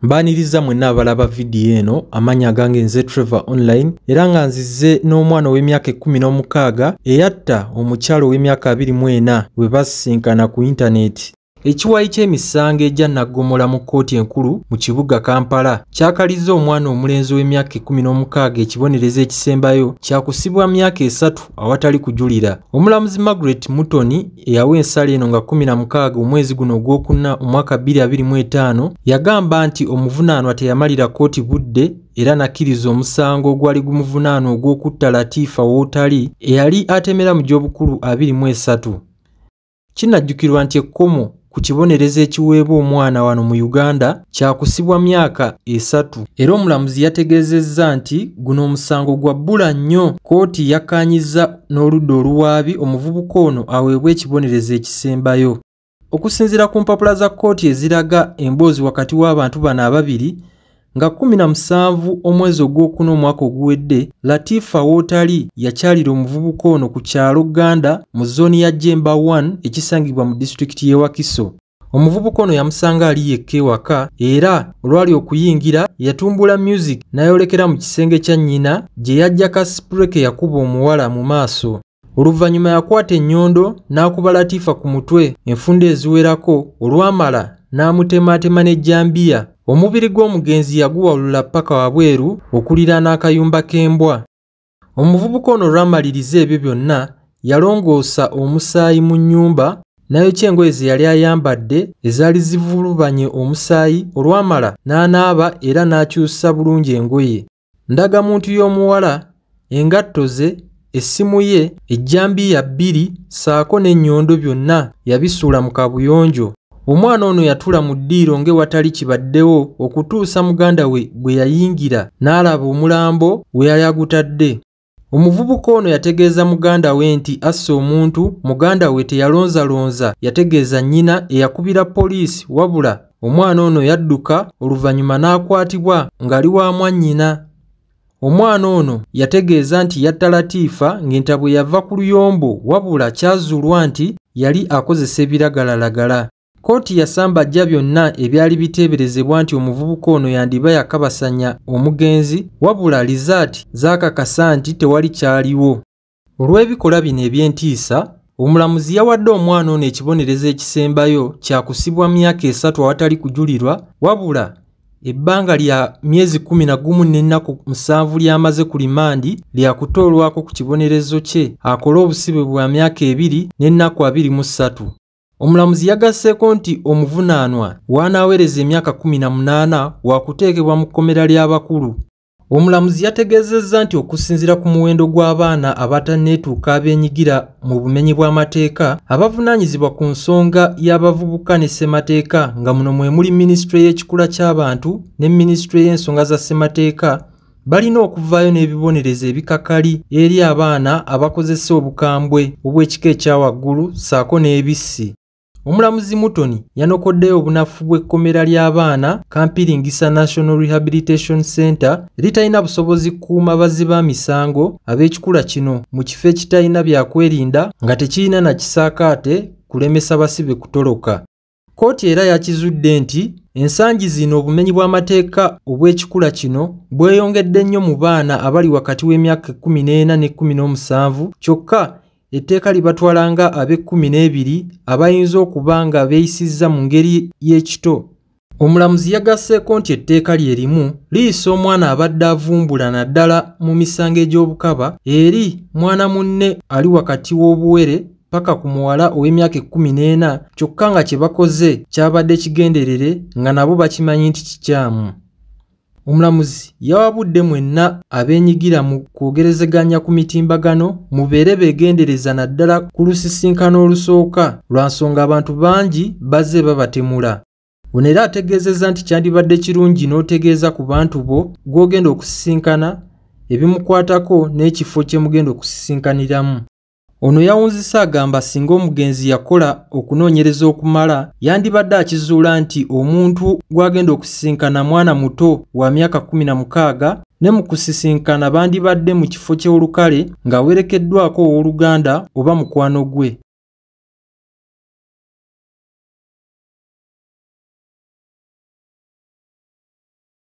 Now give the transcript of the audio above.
Mbaniriza mwenna abalaba vidiyo eno amanya gange nze Trevor Online era nga nzize n'omwana w'emyaka 16 eyatta omukyalo w'emyaka 24 bwe basisinkana ku internet. Ekiwayi ky'emisango ejja naggomola mu kkooti enkulu mu kibuga Kampala kyakaliza omwana omulenzi w'emyaka 16 ekibonerezo ekisembayo kyakusibwa myaka 3 awatali kujulira. Omulamuzi Margaret Mutoni eyawa ensala eno nga 16 omwezi guno ogwokuna omwaka 2025 yagamba nti omuvunaanwa teyamalira kkooti budde era nakkiriza omusango ogwali gumuvunaanwa ogw'okutta Latifa Wotali eyali atemera mu gy'obukulu 23. Kinajjukirwa nti ekkomo ku kibonerezo ekiweebwa omwana wano mu Uganda kyakusibwa myaka 3 era omulamuzi yategeezezza nti guno omusango gwa bbula nnyo. Kkooti yakkaanyiza n'oludda oluwaabi omuvubuka ono aweebwe ekibonerezo ekisembayo. Okusinziira ku mpapula za kkooti eziraga emboozi wakati w'abantu bano ababiri nga 17 omwezi ogwokuna omwaka oguwedde Latifa Wotali yakyalira omuvubuka ono ku kyalo Uganda mu zooni ya Jemba 1 ekisangibwa mu disitulikiti y'e Wakiso. Omuvubuka ono yamusanga ali yekka ewaka era olwali okuyingira yatumbula music n'ayolekera mu kisenge kya nnyina gye yajja ka spray ke yakuba omuwala mu maaso. Oluvannyuma yakwata ennyondo n'akuba Latifa ku mutwe enfunda eziwerako olwamala n'amutemaatema n'ejjambiya. Omubiri gw'omugenzi yaguwalula paka wabweru okuliraana akayumba k'embwa. Omuvubuka ono olwamaliriza ebyo byonna yalongoosa omusaayi mu nnyumba n'ayokya engoye ze yali ayambadde ezaali zivulubanye omusaayi olwamala n'anaaba era n'akyusa bulungi engoye. Ndagamuntu y'omuwala, engatto ze, essimu ye, ejjambiya 2 ssaako n'ennyondo byonna yabisuula mu kabuyonjo. Omwana ono yatula mu ddiiro ng'ewatali kibaddewo okutuusa muganda we bwe yayingira n'alaba omulambo we yali agutadde. Omuvubuka ono yategeeza muganda we nti asse omuntu. Muganda we teyalonzalonza, yategeeza nnyina eyakubira poliisi wabula omwana ono yadduka oluvannyuma n'akwatibwa ng'ali wa mwannyina. Omwana ono yategeeza nti yatta Latifa ng'entabwe yava ku luyombo wabula kyazuulwa nti yali akozesa ebiragalalagala. Kkooti yasambajja byonna ebyali biteeberezebwa nti omuvubuka ono yandiba yakabasanya omugenzi wabula lizaati zaakakasa nti tewali kyaliwo. Olw'ebikolwa bino eby'entiisa, omulamuzi yawadde omwana ono ekibonerezo ekisembayo kyakusibwa myaka 3 awatali kujulirwa wabula ebbanga lya myezi 11 n'ennaku 7 lyamaze ku limandi lyakutoolwako ku kibonerezo kye akole obusibe bwa myaka 2 n'ennaku 23. Omulamuzi yagasseeko nti omuvunaanwa waanaaweereza emyaka 18 waakuteekebwa mu kkomera ly'abakulu. Omulamuzi yategeezezza nti okusinziira ku muwendo gw'abaana abatanneetuuka abeenyigira mu bumenyi bw'amateeka abavunaanyizibwa ku nsonga y'abavubuka ne ssemateeka nga muno mwe muli minisitule y'ekikula ky'abantu ne minisitule y'ensonga za ssemateeka balina okuvaayo n'ebibonerezo ebikakali eri abaana abakozesa obukambwe obw'ekika ekya waggulu ssaako n'ebissi. Omulamuzi Mutoni yanokoddeyo obunafu bw'ekkomera ly'abaana Kampiringisa National Rehabilitation Center litalina busobozi kukuuma bazzi ba misango ab'ekikula kino mu kifo ekitalina byakwerinda nga tekirina na kisaakaate kulemesa basibe kutoloka. Kkooti era yakizudde nti ensangi zino obumenyi bw'amateeka obw'ekikula kino bweyongedde nnyo mu baana abali wakati w'emyaka 14 ne 17 kyokka etteeka libatwala nga ab'e12 abayinza okuba nga beeyisizza mu ngeri y'ekito. Omulamuzi yagasseeko nti etteeka lye limu liyisa omwana abadde avumbula naddala mu misango egy'obukaba eri mwana munne ali wakati w'obuwere paka ku muwala ow'emyaka 14 kyokka nga kye bakoze kyabadde kigenderere nga nabo bakimanyi nti kikyamu. Omulamuzi yawabudde mwenna abeenyigira mu kwogerezeganya ku mitimbagano mubeere beegendereza naddala ku lusisinkano olusooka lwa nsonga abantu bangi bazze babatemula. Ono era ategeezezza nti kyandibadde kirungi n'otegeeza ku bantu bo gw'ogenda okusisinkana ebimukwatako n'ekifo kye mugenda okusisinkaniramu. Ono yawunzisa agamba singa omugenzi yakola okunoonyereza okumala yandibadde akizuula nti omuntu gw'agenda okusisinkana mwana muto wa myaka 16 ne mu kusisinkana bandibadde mu kifo ky'olukale ng'awerekeddwako owooluganda oba mukwano gwe.